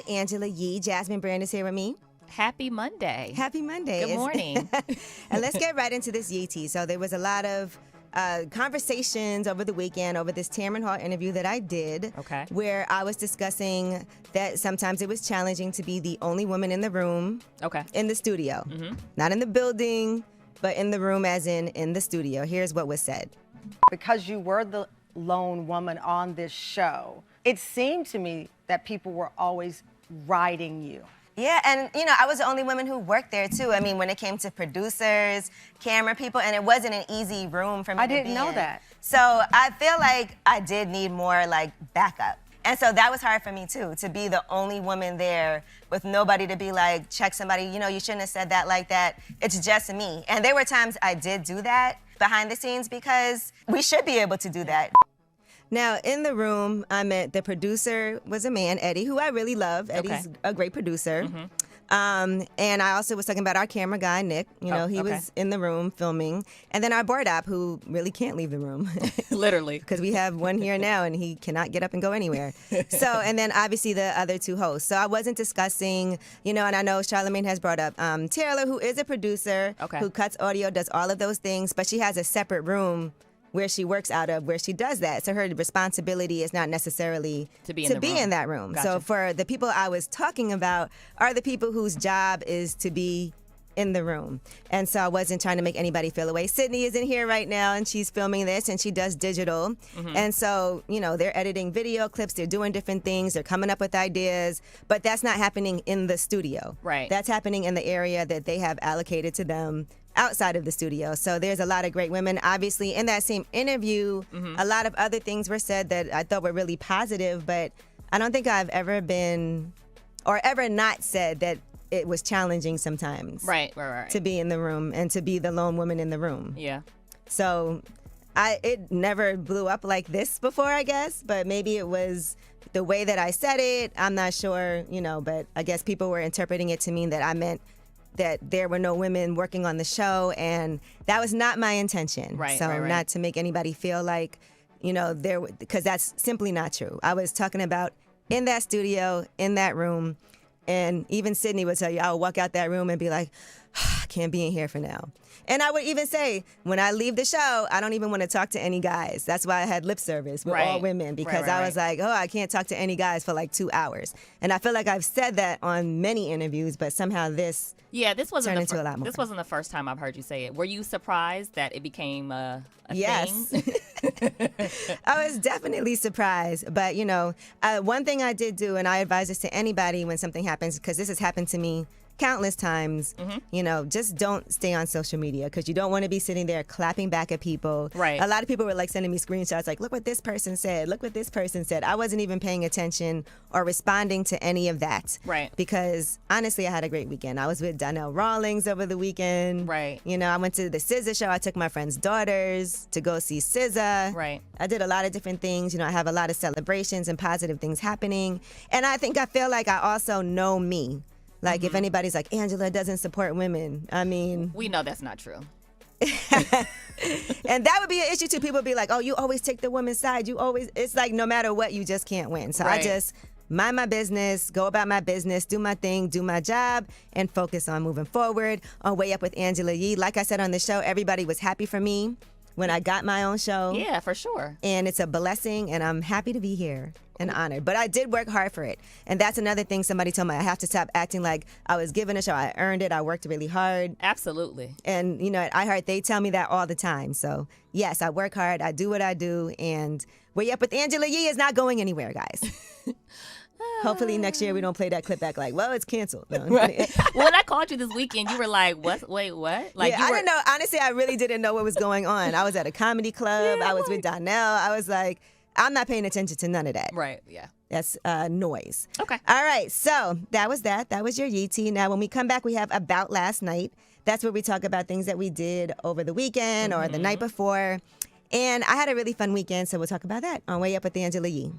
Angela Yee. Jasmine Brand is here with me. Happy Monday. Happy Monday. Good morning. And let's get right into this Yee tea. So there was a lot of conversations over the weekend over this Tamron Hall interview that I did. Okay. Where I was discussing that sometimes it was challenging to be the only woman in the room. Okay. In the studio. Mm-hmm. Not in the building, but in the room as in the studio. Here's what was said. Because you were the lone woman on this show, it seemed to me that people were always riding you. Yeah, and I was the only woman who worked there too. I mean, when it came to producers, camera people, and it wasn't an easy room for me to be in. I didn't know that. So I feel like I did need more backup. And so that was hard for me too, to be the only woman there with nobody to be like, check somebody, you shouldn't have said that like that. It's just me. And there were times I did do that behind the scenes because we should be able to do that. Now, in the room, I met the producer was a man, Eddie, who I really love. Eddie's a great producer. Mm-hmm. And I also was talking about our camera guy, Nick. He was in the room filming. And then our board op, who really can't leave the room. Literally. Because we have one here now, and he cannot get up and go anywhere. So, and then obviously the other two hosts. So I wasn't discussing, and I know Charlamagne has brought up Taylor, who is a producer, who cuts audio, does all of those things, but she has a separate room where she works out of, where she does that. So her responsibility is not necessarily to be in that room. Gotcha. So for the people I was talking about are the people whose job is to be in the room. And so I wasn't trying to make anybody feel away. Sydney is in here right now, and she's filming this, and she does digital. Mm-hmm. And so, they're editing video clips, they're doing different things, they're coming up with ideas, but that's not happening in the studio. Right. That's happening in the area that they have allocated to them outside of the studio. So there's a lot of great women. Obviously, in that same interview, a lot of other things were said that I thought were really positive, but I don't think I've ever been or ever not said that it was challenging sometimes. Right. To be in the room and to be the lone woman in the room. Yeah. So it never blew up like this before, I guess, but maybe it was the way that I said it. I'm not sure, but I guess people were interpreting it to mean that I meant that there were no women working on the show, and that was not my intention. Right, so right. Not to make anybody feel like, because that's simply not true. I was talking about in that studio, in that room, and even Sydney would tell you, I would walk out that room and be like, I can't be in here for now. And I would even say, when I leave the show, I don't even want to talk to any guys. That's why I had lip service with all women, because I was like, I can't talk to any guys for like 2 hours. And I feel like I've said that on many interviews, but somehow this turned into a lot more. This wasn't the first time I've heard you say it. Were you surprised that it became a yes. thing? I was definitely surprised. But, one thing I did do, and I advise this to anybody when something happens, because this has happened to me countless times, just don't stay on social media, because you don't want to be sitting there clapping back at people. Right. A lot of people were sending me screenshots look what this person said, look what this person said. I wasn't even paying attention or responding to any of that. Right. Because honestly, I had a great weekend. I was with Donnell Rawlings over the weekend. Right. I went to the SZA show. I took my friend's daughters to go see SZA. Right. I did a lot of different things. I have a lot of celebrations and positive things happening. And I feel like I also know me. If anybody's like, Angela doesn't support women, I mean... We know that's not true. And that would be an issue, too. People would be like, oh, you always take the woman's side. It's like no matter what, you just can't win. So I just mind my business, go about my business, do my thing, do my job, and focus on moving forward. On Way Up with Angela Yee, like I said on the show, everybody was happy for me when I got my own show. Yeah, for sure. And it's a blessing, and I'm happy to be here and honored. But I did work hard for it. And that's another thing somebody told me. I have to stop acting like I was given a show. I earned it. I worked really hard. Absolutely. And, at iHeart, they tell me that all the time. So, yes, I work hard. I do what I do. And Way Up with Angela Yee is not going anywhere, guys. Hopefully next year we don't play that clip back well, it's canceled. No. Right. When I called you this weekend, you were like, what? Wait, what? I didn't know. Honestly, I really didn't know what was going on. I was at a comedy club. I was with Donnell. I was like, I'm not paying attention to none of that. Right, yeah. That's noise. Okay. All right, so that was that. That was your Yee tea. Now, when we come back, we have About Last Night. That's where we talk about things that we did over the weekend or the night before. And I had a really fun weekend, so we'll talk about that on Way Up with Angela Yee.